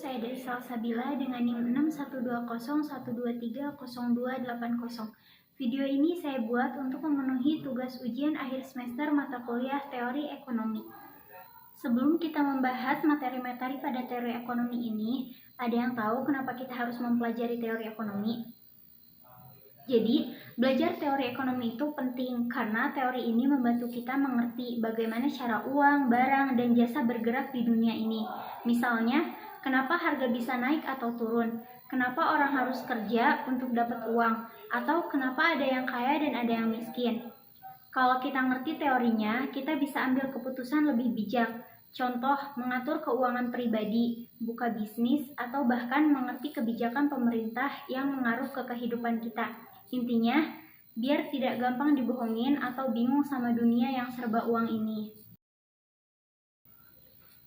saya dari Salsabila dengan NIM 61201230280. Video ini saya buat untuk memenuhi tugas ujian akhir semester mata kuliah teori ekonomi. Sebelum kita membahas materi-materi pada teori ekonomi ini, ada yang tahu kenapa kita harus mempelajari teori ekonomi? Jadi, belajar teori ekonomi itu penting karena teori ini membantu kita mengerti bagaimana cara uang, barang, dan jasa bergerak di dunia ini. Misalnya, kenapa harga bisa naik atau turun, kenapa orang harus kerja untuk dapat uang, atau kenapa ada yang kaya dan ada yang miskin. Kalau kita ngerti teorinya, kita bisa ambil keputusan lebih bijak. Contoh, mengatur keuangan pribadi, buka bisnis, atau bahkan mengerti kebijakan pemerintah yang mengaruh ke kehidupan kita. Intinya, biar tidak gampang dibohongin atau bingung sama dunia yang serba uang ini.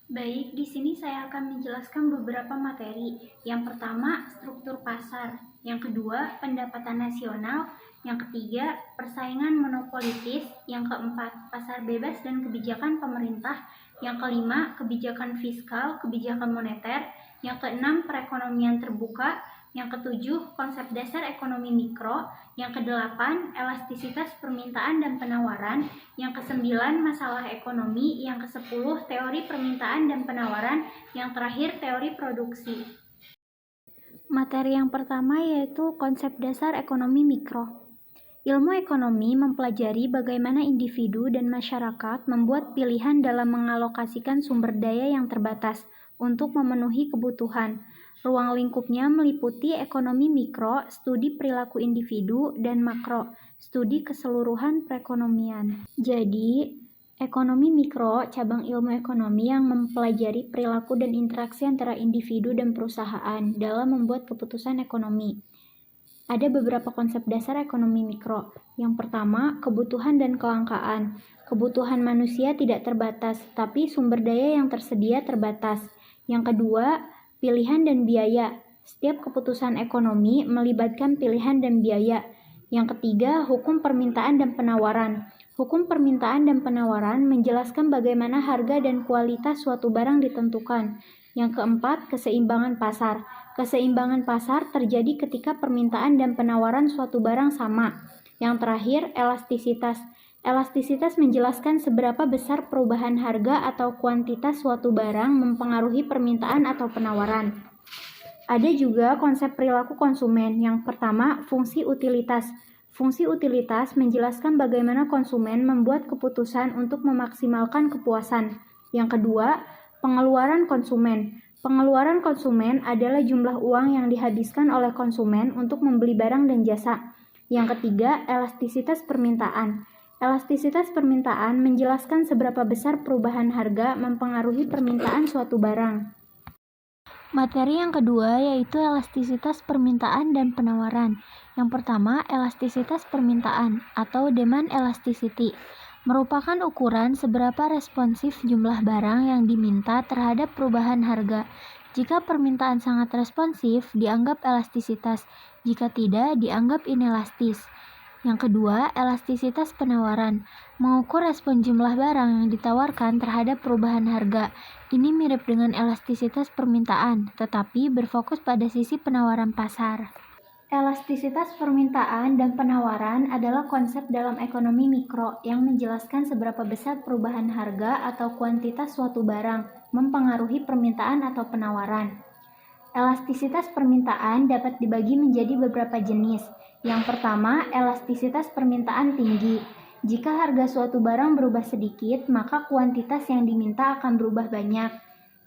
Baik, di sini saya akan menjelaskan beberapa materi. Yang pertama, struktur pasar. Yang kedua, pendapatan nasional. Yang ketiga, persaingan monopolitis. Yang keempat, pasar bebas dan kebijakan pemerintah. Yang kelima, kebijakan fiskal, kebijakan moneter. Yang keenam, perekonomian terbuka. Yang ketujuh, konsep dasar ekonomi mikro. Yang kedelapan, elastisitas permintaan dan penawaran. Yang kesembilan, masalah ekonomi. Yang kesepuluh, teori permintaan dan penawaran. Yang terakhir, teori produksi. Materi yang pertama yaitu konsep dasar ekonomi mikro. Ilmu ekonomi mempelajari bagaimana individu dan masyarakat membuat pilihan dalam mengalokasikan sumber daya yang terbatas untuk memenuhi kebutuhan. Ruang lingkupnya meliputi ekonomi mikro, studi perilaku individu, dan makro, studi keseluruhan perekonomian. Jadi, ekonomi mikro, cabang ilmu ekonomi yang mempelajari perilaku dan interaksi antara individu dan perusahaan dalam membuat keputusan ekonomi. Ada beberapa konsep dasar ekonomi mikro. Yang pertama, kebutuhan dan kelangkaan. Kebutuhan manusia tidak terbatas, tapi sumber daya yang tersedia terbatas. Yang kedua, pilihan dan biaya. Setiap keputusan ekonomi melibatkan pilihan dan biaya. Yang ketiga, hukum permintaan dan penawaran. Hukum permintaan dan penawaran menjelaskan bagaimana harga dan kualitas suatu barang ditentukan. Yang keempat, keseimbangan pasar. Keseimbangan pasar terjadi ketika permintaan dan penawaran suatu barang sama. Yang terakhir, elastisitas. Elastisitas menjelaskan seberapa besar perubahan harga atau kuantitas suatu barang mempengaruhi permintaan atau penawaran. Ada juga konsep perilaku konsumen. Yang pertama, fungsi utilitas. Fungsi utilitas menjelaskan bagaimana konsumen membuat keputusan untuk memaksimalkan kepuasan. Yang kedua, pengeluaran konsumen. Pengeluaran konsumen adalah jumlah uang yang dihabiskan oleh konsumen untuk membeli barang dan jasa. Yang ketiga, elastisitas permintaan. Elastisitas permintaan menjelaskan seberapa besar perubahan harga mempengaruhi permintaan suatu barang. Materi yang kedua yaitu elastisitas permintaan dan penawaran. Yang pertama, elastisitas permintaan atau demand elasticity merupakan ukuran seberapa responsif jumlah barang yang diminta terhadap perubahan harga. Jika permintaan sangat responsif, dianggap elastisitas. Jika tidak, dianggap inelastis. Yang kedua, elastisitas penawaran mengukur respon jumlah barang yang ditawarkan terhadap perubahan harga. Ini mirip dengan elastisitas permintaan, tetapi berfokus pada sisi penawaran pasar. Elastisitas permintaan dan penawaran adalah konsep dalam ekonomi mikro yang menjelaskan seberapa besar perubahan harga atau kuantitas suatu barang mempengaruhi permintaan atau penawaran. Elastisitas permintaan dapat dibagi menjadi beberapa jenis. Yang pertama, elastisitas permintaan tinggi. Jika harga suatu barang berubah sedikit, maka kuantitas yang diminta akan berubah banyak.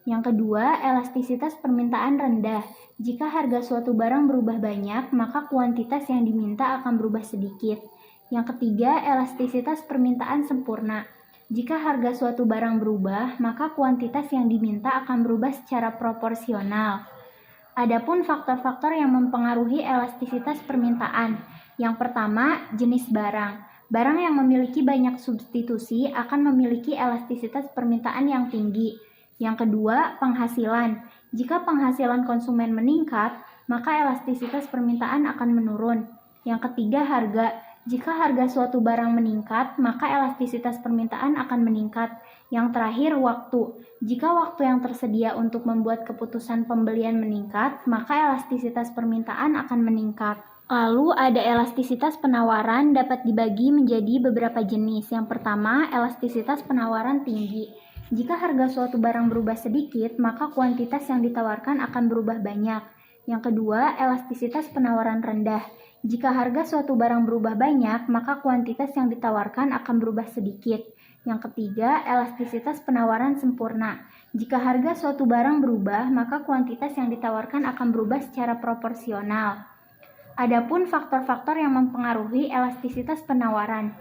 Yang kedua, elastisitas permintaan rendah. Jika harga suatu barang berubah banyak, maka kuantitas yang diminta akan berubah sedikit. Yang ketiga, elastisitas permintaan sempurna. Jika harga suatu barang berubah, maka kuantitas yang diminta akan berubah secara proporsional. Adapun faktor-faktor yang mempengaruhi elastisitas permintaan. Yang pertama, jenis barang. Barang yang memiliki banyak substitusi akan memiliki elastisitas permintaan yang tinggi. Yang kedua, penghasilan. Jika penghasilan konsumen meningkat, maka elastisitas permintaan akan menurun. Yang ketiga, harga. Jika harga suatu barang meningkat, maka elastisitas permintaan akan meningkat. Yang terakhir, waktu. Jika waktu yang tersedia untuk membuat keputusan pembelian meningkat, maka elastisitas permintaan akan meningkat. Lalu ada elastisitas penawaran dapat dibagi menjadi beberapa jenis. Yang pertama, elastisitas penawaran tinggi. Jika harga suatu barang berubah sedikit, maka kuantitas yang ditawarkan akan berubah banyak. Yang kedua, elastisitas penawaran rendah. Jika harga suatu barang berubah banyak, maka kuantitas yang ditawarkan akan berubah sedikit. Yang ketiga, elastisitas penawaran sempurna. Jika harga suatu barang berubah, maka kuantitas yang ditawarkan akan berubah secara proporsional. Adapun faktor-faktor yang mempengaruhi elastisitas penawaran.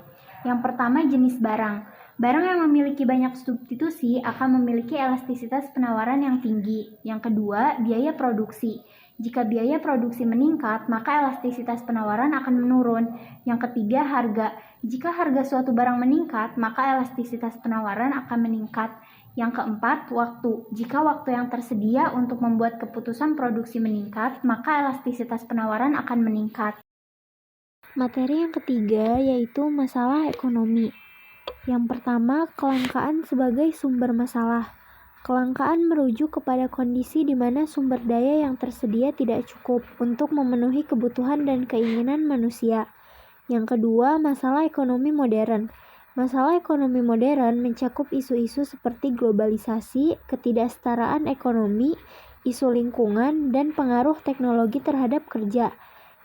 Yang pertama, jenis barang. Barang yang memiliki banyak substitusi akan memiliki elastisitas penawaran yang tinggi. Yang kedua, biaya produksi. Jika biaya produksi meningkat, maka elastisitas penawaran akan menurun. Yang ketiga, harga. Jika harga suatu barang meningkat, maka elastisitas penawaran akan meningkat. Yang keempat, waktu. Jika waktu yang tersedia untuk membuat keputusan produksi meningkat, maka elastisitas penawaran akan meningkat. Materi yang ketiga yaitu masalah ekonomi. Yang pertama, kelangkaan sebagai sumber masalah. Kelangkaan merujuk kepada kondisi di mana sumber daya yang tersedia tidak cukup untuk memenuhi kebutuhan dan keinginan manusia. Yang kedua, masalah ekonomi modern. Masalah ekonomi modern mencakup isu-isu seperti globalisasi, ketidaksetaraan ekonomi, isu lingkungan, dan pengaruh teknologi terhadap kerja.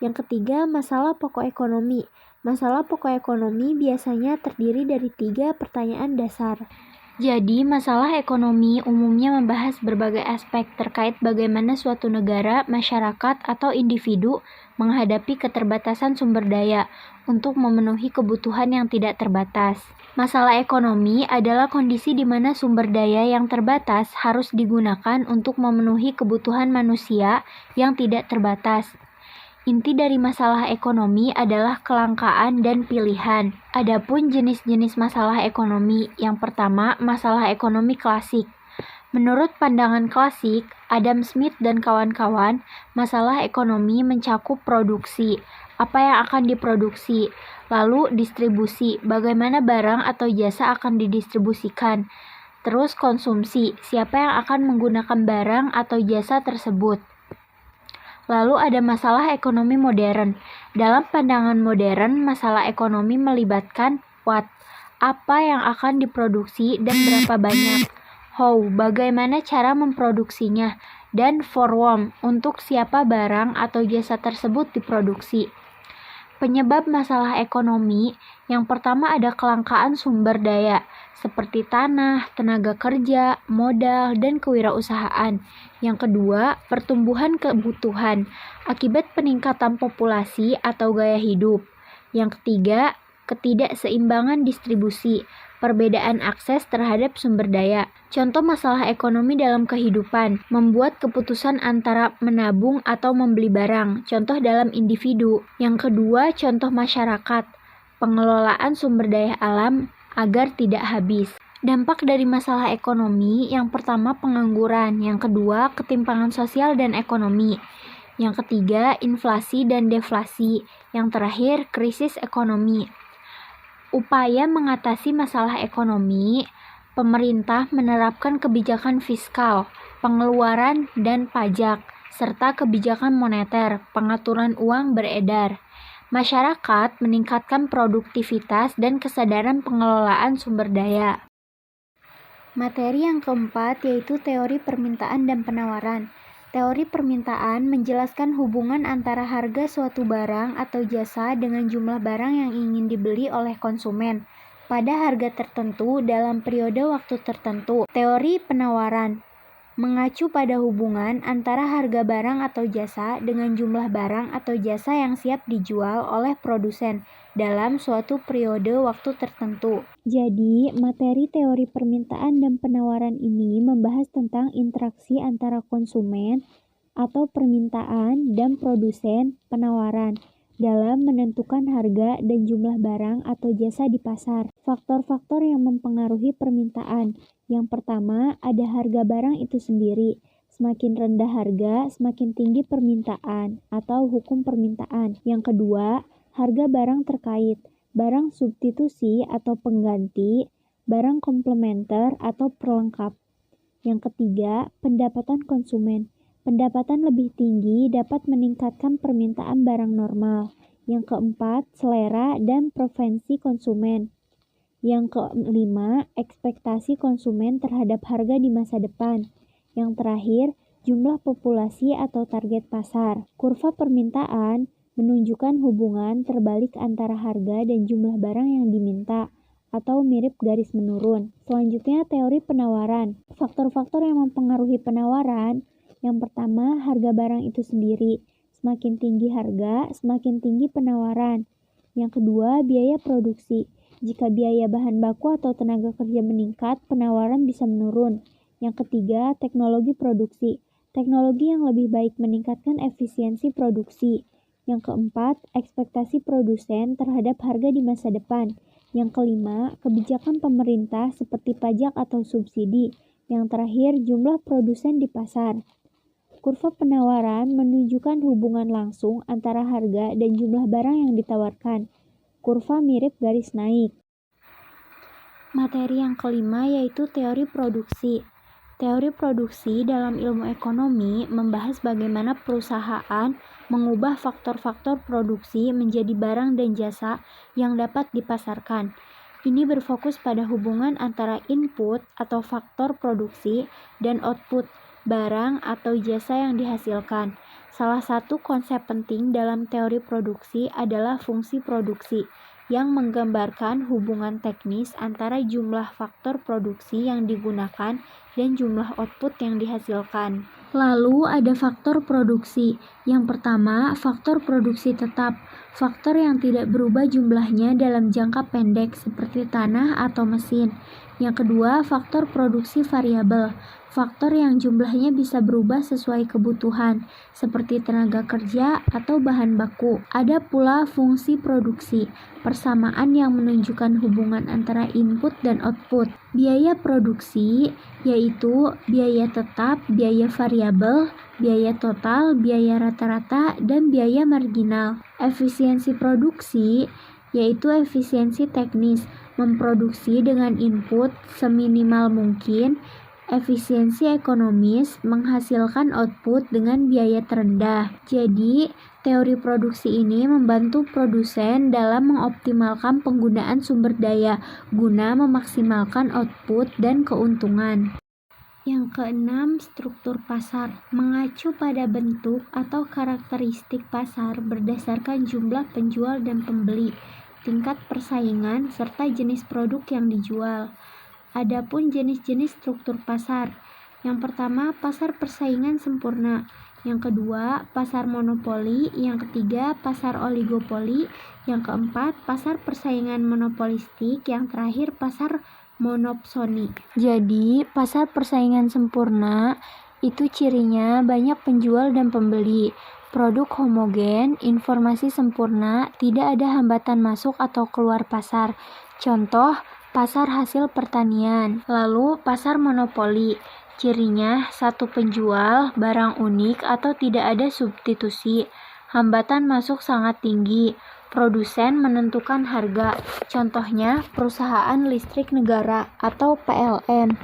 Yang ketiga, masalah pokok ekonomi. Masalah pokok ekonomi biasanya terdiri dari 3 pertanyaan dasar. Jadi, masalah ekonomi umumnya membahas berbagai aspek terkait bagaimana suatu negara, masyarakat, atau individu menghadapi keterbatasan sumber daya untuk memenuhi kebutuhan yang tidak terbatas. Masalah ekonomi adalah kondisi di mana sumber daya yang terbatas harus digunakan untuk memenuhi kebutuhan manusia yang tidak terbatas. Inti dari masalah ekonomi adalah kelangkaan dan pilihan. Adapun jenis-jenis masalah ekonomi, yang pertama, masalah ekonomi klasik. Menurut pandangan klasik, Adam Smith dan kawan-kawan, masalah ekonomi mencakup produksi, apa yang akan diproduksi, lalu distribusi, bagaimana barang atau jasa akan didistribusikan, terus konsumsi, siapa yang akan menggunakan barang atau jasa tersebut. Lalu ada masalah ekonomi modern. Dalam pandangan modern, masalah ekonomi melibatkan what, apa yang akan diproduksi dan berapa banyak, how, bagaimana cara memproduksinya, dan for whom, untuk siapa barang atau jasa tersebut diproduksi. Penyebab masalah ekonomi, yang pertama ada kelangkaan sumber daya, seperti tanah, tenaga kerja, modal, dan kewirausahaan. Yang kedua, pertumbuhan kebutuhan, akibat peningkatan populasi atau gaya hidup. Yang ketiga, ketidakseimbangan distribusi, perbedaan akses terhadap sumber daya. Contoh masalah ekonomi dalam kehidupan, membuat keputusan antara menabung atau membeli barang, contoh dalam individu. Yang kedua, contoh masyarakat, pengelolaan sumber daya alam agar tidak habis. Dampak dari masalah ekonomi, yang pertama pengangguran, yang kedua ketimpangan sosial dan ekonomi, yang ketiga inflasi dan deflasi, yang terakhir krisis ekonomi. Upaya mengatasi masalah ekonomi, pemerintah menerapkan kebijakan fiskal, pengeluaran dan pajak, serta kebijakan moneter, pengaturan uang beredar. Masyarakat meningkatkan produktivitas dan kesadaran pengelolaan sumber daya. Materi yang keempat yaitu teori permintaan dan penawaran. Teori permintaan menjelaskan hubungan antara harga suatu barang atau jasa dengan jumlah barang yang ingin dibeli oleh konsumen pada harga tertentu dalam periode waktu tertentu. Teori penawaran mengacu pada hubungan antara harga barang atau jasa dengan jumlah barang atau jasa yang siap dijual oleh produsen dalam suatu periode waktu tertentu. Jadi, materi teori permintaan dan penawaran ini membahas tentang interaksi antara konsumen atau permintaan dan produsen penawaran dalam menentukan harga dan jumlah barang atau jasa di pasar. Faktor-faktor yang mempengaruhi permintaan. Yang pertama, ada harga barang itu sendiri. Semakin rendah harga, semakin tinggi permintaan atau hukum permintaan. Yang kedua, harga barang terkait, barang substitusi atau pengganti, barang komplementer atau pelengkap. Yang ketiga, pendapatan konsumen. Pendapatan lebih tinggi dapat meningkatkan permintaan barang normal. Yang keempat, selera dan preferensi konsumen. Yang kelima, ekspektasi konsumen terhadap harga di masa depan. Yang terakhir, jumlah populasi atau target pasar. Kurva permintaan menunjukkan hubungan terbalik antara harga dan jumlah barang yang diminta, atau mirip garis menurun. Selanjutnya, teori penawaran. Faktor-faktor yang mempengaruhi penawaran. Yang pertama, harga barang itu sendiri. Semakin tinggi harga, semakin tinggi penawaran. Yang kedua, biaya produksi. Jika biaya bahan baku atau tenaga kerja meningkat, penawaran bisa menurun. Yang ketiga, teknologi produksi. Teknologi yang lebih baik meningkatkan efisiensi produksi. Yang keempat, ekspektasi produsen terhadap harga di masa depan. Yang kelima, kebijakan pemerintah seperti pajak atau subsidi. Yang terakhir, jumlah produsen di pasar. Kurva penawaran menunjukkan hubungan langsung antara harga dan jumlah barang yang ditawarkan. Kurva mirip garis naik. Materi yang kelima yaitu teori produksi. Teori produksi dalam ilmu ekonomi membahas bagaimana perusahaan mengubah faktor-faktor produksi menjadi barang dan jasa yang dapat dipasarkan. Ini berfokus pada hubungan antara input atau faktor produksi dan output, barang atau jasa yang dihasilkan. Salah satu konsep penting dalam teori produksi adalah fungsi produksi, yang menggambarkan hubungan teknis antara jumlah faktor produksi yang digunakan dan jumlah output yang dihasilkan. Lalu ada faktor produksi. Yang pertama, faktor produksi tetap. Faktor yang tidak berubah jumlahnya dalam jangka pendek seperti tanah atau mesin. Yang kedua, faktor produksi variabel. Faktor yang jumlahnya bisa berubah sesuai kebutuhan, seperti tenaga kerja atau bahan baku. Ada pula fungsi produksi, persamaan yang menunjukkan hubungan antara input dan output. Biaya produksi yaitu biaya tetap, biaya variabel, biaya total, biaya rata-rata, dan biaya marginal. Efisiensi produksi yaitu efisiensi teknis, memproduksi dengan input seminimal mungkin. Efisiensi ekonomis, menghasilkan output dengan biaya terendah. Jadi, teori produksi ini membantu produsen dalam mengoptimalkan penggunaan sumber daya guna memaksimalkan output dan keuntungan. Yang keenam, struktur pasar. Mengacu pada bentuk atau karakteristik pasar berdasarkan jumlah penjual dan pembeli, tingkat persaingan, serta jenis produk yang dijual. Adapun jenis-jenis struktur pasar. Yang pertama, pasar persaingan sempurna. Yang kedua, pasar monopoli. Yang ketiga, pasar oligopoli. Yang keempat, pasar persaingan monopolistik. Yang terakhir, pasar monopsoni. Jadi, pasar persaingan sempurna itu cirinya banyak penjual dan pembeli, produk homogen, informasi sempurna, tidak ada hambatan masuk atau keluar pasar. Contoh, pasar hasil pertanian. Lalu, pasar monopoli. Cirinya satu penjual, barang unik atau tidak ada substitusi. Hambatan masuk sangat tinggi. Produsen menentukan harga. Contohnya, perusahaan listrik negara atau PLN.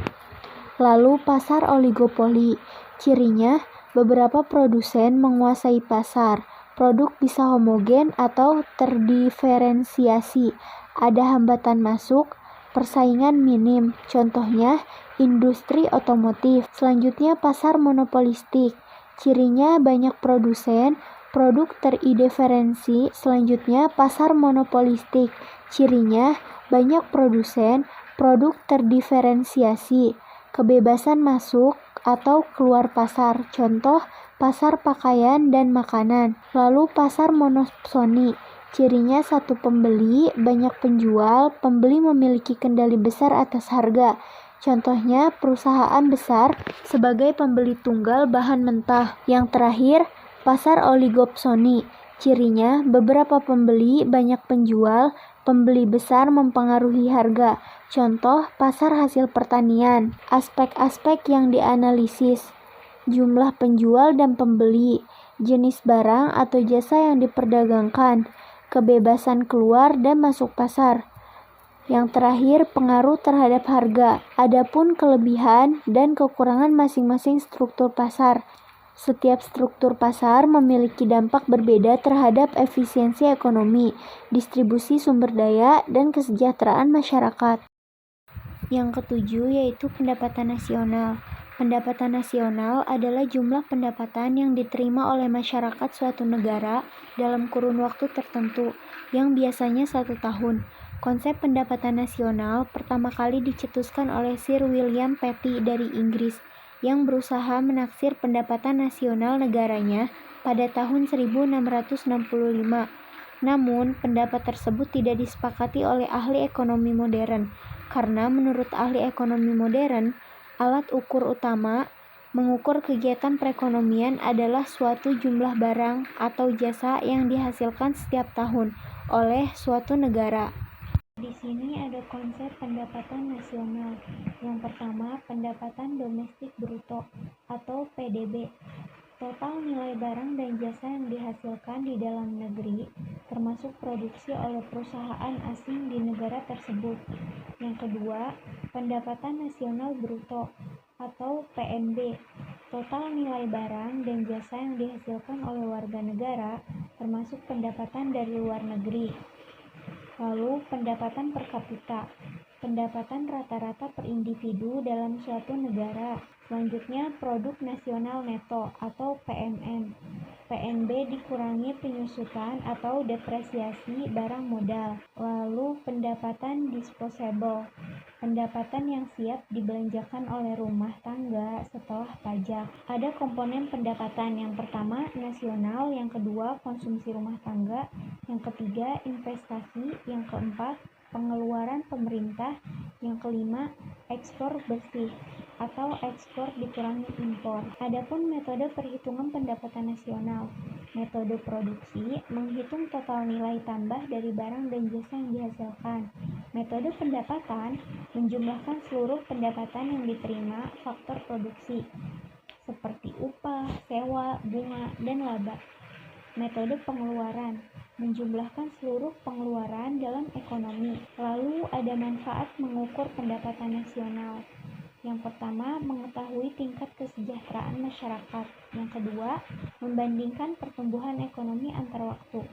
Lalu, pasar oligopoli. Cirinya, beberapa produsen menguasai pasar. Produk bisa homogen atau terdiferensiasi. Ada hambatan masuk, persaingan minim. Contohnya, industri otomotif. Selanjutnya, pasar monopolistik. Cirinya banyak produsen, produk terideferensi. Selanjutnya, pasar monopolistik. Cirinya banyak produsen, produk terdiferensiasi. Kebebasan masuk atau keluar pasar. Contoh, pasar pakaian dan makanan. Lalu pasar monopsoni. Cirinya satu pembeli, banyak penjual, pembeli memiliki kendali besar atas harga. Contohnya, perusahaan besar sebagai pembeli tunggal bahan mentah. Yang terakhir, pasar oligopsoni. Cirinya, beberapa pembeli, banyak penjual, pembeli besar mempengaruhi harga. Contoh, pasar hasil pertanian. Aspek-aspek yang dianalisis: jumlah penjual dan pembeli, jenis barang atau jasa yang diperdagangkan, kebebasan keluar dan masuk pasar. Yang terakhir, pengaruh terhadap harga. Adapun kelebihan dan kekurangan masing-masing struktur pasar. Setiap struktur pasar memiliki dampak berbeda terhadap efisiensi ekonomi, distribusi sumber daya, dan kesejahteraan masyarakat. Yang ketujuh yaitu pendapatan nasional. Pendapatan nasional adalah jumlah pendapatan yang diterima oleh masyarakat suatu negara dalam kurun waktu tertentu, yang biasanya 1 tahun. Konsep pendapatan nasional pertama kali dicetuskan oleh Sir William Petty dari Inggris, yang berusaha menaksir pendapatan nasional negaranya pada tahun 1665. Namun, pendapat tersebut tidak disepakati oleh ahli ekonomi modern, karena menurut ahli ekonomi modern, alat ukur utama mengukur kegiatan perekonomian adalah suatu jumlah barang atau jasa yang dihasilkan setiap tahun oleh suatu negara. Di sini ada konsep pendapatan nasional. Yang pertama, pendapatan domestik bruto atau PDB. Total nilai barang dan jasa yang dihasilkan di dalam negeri, termasuk produksi oleh perusahaan asing di negara tersebut. Yang kedua, pendapatan nasional bruto atau PNB. Total nilai barang dan jasa yang dihasilkan oleh warga negara, termasuk pendapatan dari luar negeri. Lalu, pendapatan per kapita, pendapatan rata-rata per individu dalam suatu negara. Selanjutnya, produk nasional neto atau PNN. PNB dikurangi penyusutan atau depresiasi barang modal. Lalu, pendapatan disposable, pendapatan yang siap dibelanjakan oleh rumah tangga setelah pajak. Ada komponen pendapatan, yang pertama nasional, yang kedua konsumsi rumah tangga, yang ketiga investasi, yang keempat pengeluaran pemerintah, yang kelima ekspor bersih atau ekspor dikurangi impor. Adapun metode perhitungan pendapatan nasional. Metode produksi menghitung total nilai tambah dari barang dan jasa yang dihasilkan. Metode pendapatan menjumlahkan seluruh pendapatan yang diterima faktor produksi seperti upah, sewa, bunga, dan laba. Metode pengeluaran menjumlahkan seluruh pengeluaran dalam ekonomi. Lalu ada manfaat mengukur pendapatan nasional. Yang pertama, mengetahui tingkat kesejahteraan masyarakat. Yang kedua, membandingkan pertumbuhan ekonomi antar waktu.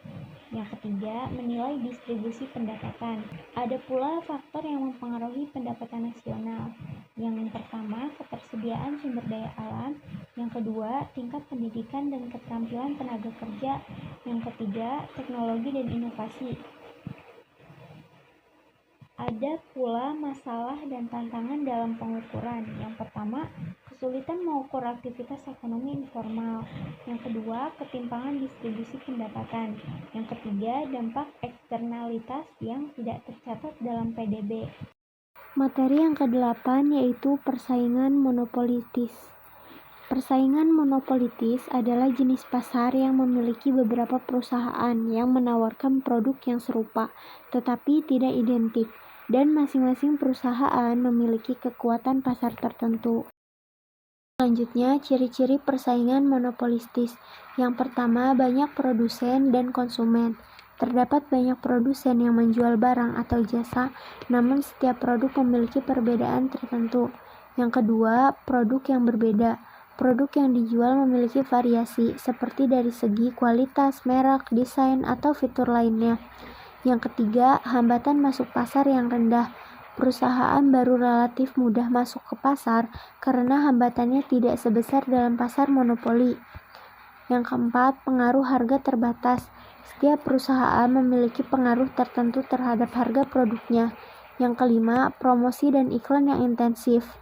Yang ketiga, menilai distribusi pendapatan. Ada pula faktor yang mempengaruhi pendapatan nasional. Yang pertama, ketersediaan sumber daya alam. Yang kedua, tingkat pendidikan dan keterampilan tenaga kerja. Yang ketiga, teknologi dan inovasi. Ada pula masalah dan tantangan dalam pengukuran. Yang pertama, kesulitan mengukur aktivitas ekonomi informal. Yang kedua, ketimpangan distribusi pendapatan. Yang ketiga, dampak eksternalitas yang tidak tercatat dalam PDB. Materi yang ke-8 yaitu persaingan monopolitis. Persaingan monopolitis adalah jenis pasar yang memiliki beberapa perusahaan yang menawarkan produk yang serupa, tetapi tidak identik, dan masing-masing perusahaan memiliki kekuatan pasar tertentu. Selanjutnya, ciri-ciri persaingan monopolistis. Yang pertama, banyak produsen dan konsumen. Terdapat banyak produsen yang menjual barang atau jasa, namun setiap produk memiliki perbedaan tertentu. Yang kedua, produk yang berbeda. Produk yang dijual memiliki variasi, seperti dari segi kualitas, merek, desain, atau fitur lainnya. Yang ketiga, hambatan masuk pasar yang rendah. Perusahaan baru relatif mudah masuk ke pasar karena hambatannya tidak sebesar dalam pasar monopoli. Yang keempat, pengaruh harga terbatas. Setiap perusahaan memiliki pengaruh tertentu terhadap harga produknya. Yang kelima, promosi dan iklan yang intensif.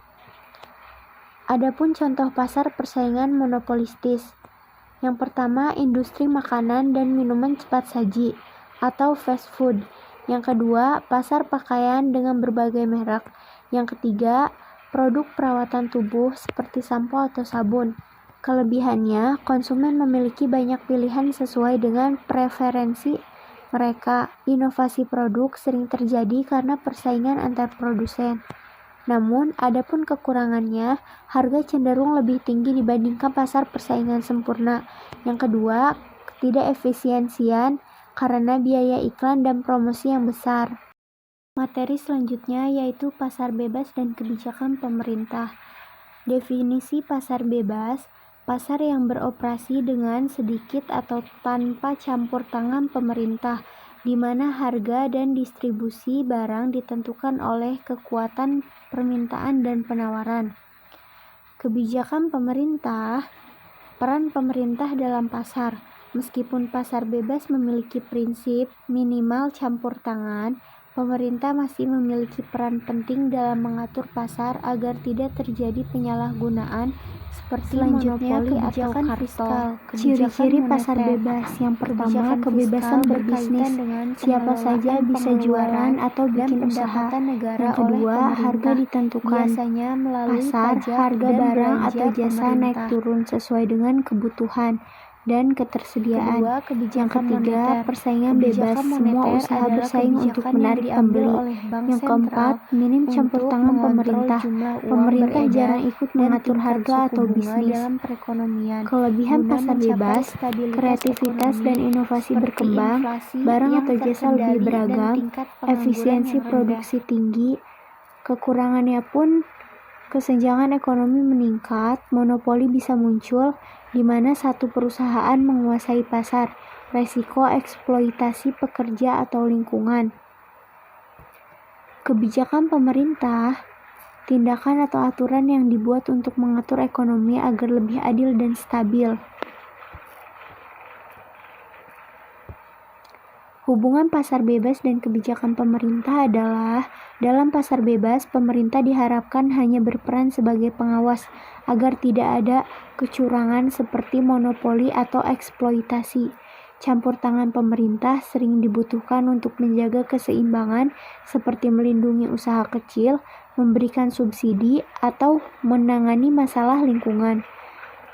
Adapun contoh pasar persaingan monopolistis. Yang pertama, industri makanan dan minuman cepat saji atau fast food. Yang kedua, pasar pakaian dengan berbagai merek. Yang ketiga, produk perawatan tubuh seperti sampo atau sabun. Kelebihannya, konsumen memiliki banyak pilihan sesuai dengan preferensi mereka. Inovasi produk sering terjadi karena persaingan antar produsen. Namun, adapun kekurangannya, harga cenderung lebih tinggi dibandingkan pasar persaingan sempurna. Yang kedua, ketidakefisiensian karena biaya iklan dan promosi yang besar. Materi selanjutnya yaitu pasar bebas dan kebijakan pemerintah. Definisi pasar bebas, pasar yang beroperasi dengan sedikit atau tanpa campur tangan pemerintah, di mana harga dan distribusi barang ditentukan oleh kekuatan permintaan dan penawaran. Kebijakan pemerintah, peran pemerintah dalam pasar. Meskipun pasar bebas memiliki prinsip minimal campur tangan, pemerintah masih memiliki peran penting dalam mengatur pasar agar tidak terjadi penyalahgunaan seperti monopoli atau kartel. Ciri-ciri pasar bebas. Yang pertama, kebebasan berbisnis. Siapa saja bisa jualan atau bikin usaha. Yang kedua, harga ditentukan. Biasanya melalui pasar, harga barang atau jasa naik turun sesuai dengan kebutuhan dan ketersediaan. Yang ketiga, persaingan bebas. Semua usaha bersaing untuk menarik pembeli. Yang keempat, minim campur tangan pemerintah. Pemerintah jarang ikut mengatur harga atau bisnis. Kelebihan pasar bebas, kreativitas dan inovasi berkembang, barang atau jasa lebih beragam, efisiensi produksi tinggi. Kekurangannya pun kesenjangan ekonomi meningkat, monopoli bisa muncul, di mana satu perusahaan menguasai pasar, resiko eksploitasi pekerja atau lingkungan. Kebijakan pemerintah, tindakan atau aturan yang dibuat untuk mengatur ekonomi agar lebih adil dan stabil. Hubungan pasar bebas dan kebijakan pemerintah adalah, dalam pasar bebas, pemerintah diharapkan hanya berperan sebagai pengawas agar tidak ada kecurangan seperti monopoli atau eksploitasi. Campur tangan pemerintah sering dibutuhkan untuk menjaga keseimbangan seperti melindungi usaha kecil, memberikan subsidi, atau menangani masalah lingkungan.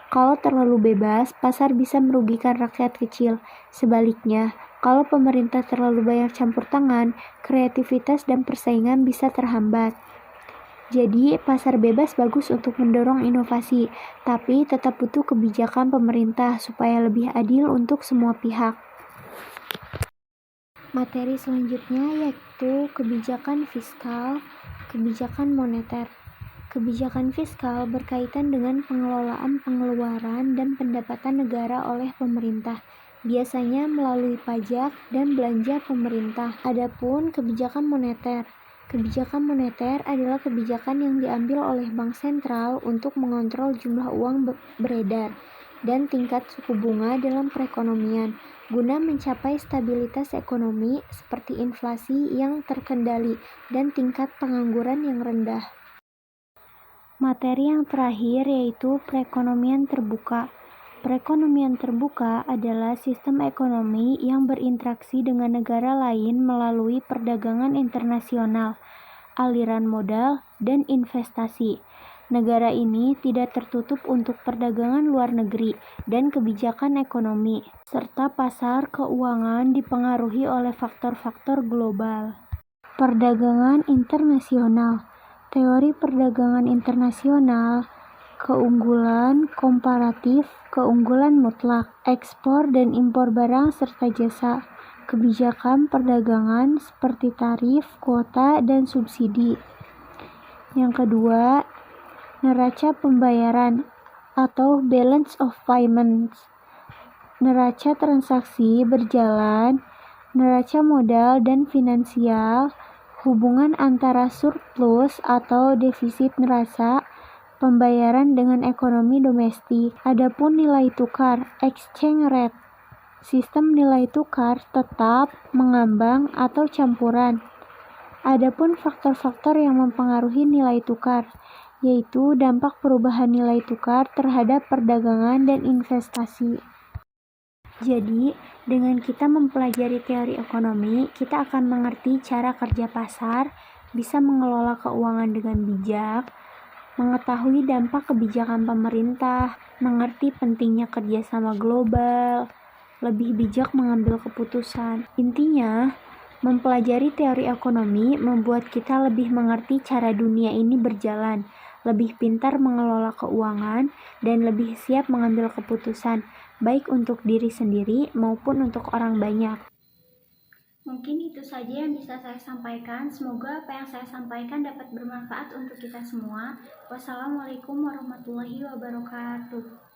Kalau terlalu bebas, pasar bisa merugikan rakyat kecil. Sebaliknya, kalau pemerintah terlalu banyak campur tangan, kreativitas dan persaingan bisa terhambat. Jadi, pasar bebas bagus untuk mendorong inovasi, tapi tetap butuh kebijakan pemerintah supaya lebih adil untuk semua pihak. Materi selanjutnya yaitu kebijakan fiskal, kebijakan moneter. Kebijakan fiskal berkaitan dengan pengelolaan pengeluaran dan pendapatan negara oleh pemerintah, biasanya melalui pajak dan belanja pemerintah. Adapun kebijakan moneter. Kebijakan moneter adalah kebijakan yang diambil oleh bank sentral untuk mengontrol jumlah uang beredar dan tingkat suku bunga dalam perekonomian, guna mencapai stabilitas ekonomi seperti inflasi yang terkendali dan tingkat pengangguran yang rendah. Materi yang terakhir yaitu perekonomian terbuka. Perekonomian terbuka adalah sistem ekonomi yang berinteraksi dengan negara lain melalui perdagangan internasional, aliran modal, dan investasi. Negara ini tidak tertutup untuk perdagangan luar negeri dan kebijakan ekonomi, serta pasar keuangan dipengaruhi oleh faktor-faktor global. Perdagangan internasional. Teori perdagangan internasional, keunggulan komparatif, keunggulan mutlak, ekspor dan impor barang serta jasa, kebijakan perdagangan seperti tarif, kuota, dan subsidi. Yang kedua, neraca pembayaran atau balance of payments, neraca transaksi berjalan, neraca modal dan finansial, hubungan antara surplus atau defisit neraca pembayaran dengan ekonomi domestik. Adapun nilai tukar, exchange rate, sistem nilai tukar tetap, mengambang, atau campuran. Adapun faktor-faktor yang mempengaruhi nilai tukar, yaitu dampak perubahan nilai tukar terhadap perdagangan dan investasi. Jadi, dengan kita mempelajari teori ekonomi, kita akan mengerti cara kerja pasar, bisa mengelola keuangan dengan bijak, mengetahui dampak kebijakan pemerintah, mengerti pentingnya kerjasama global, lebih bijak mengambil keputusan. Intinya, mempelajari teori ekonomi membuat kita lebih mengerti cara dunia ini berjalan, lebih pintar mengelola keuangan, dan lebih siap mengambil keputusan, baik untuk diri sendiri maupun untuk orang banyak. Mungkin itu saja yang bisa saya sampaikan. Semoga apa yang saya sampaikan dapat bermanfaat untuk kita semua. Wassalamualaikum warahmatullahi wabarakatuh.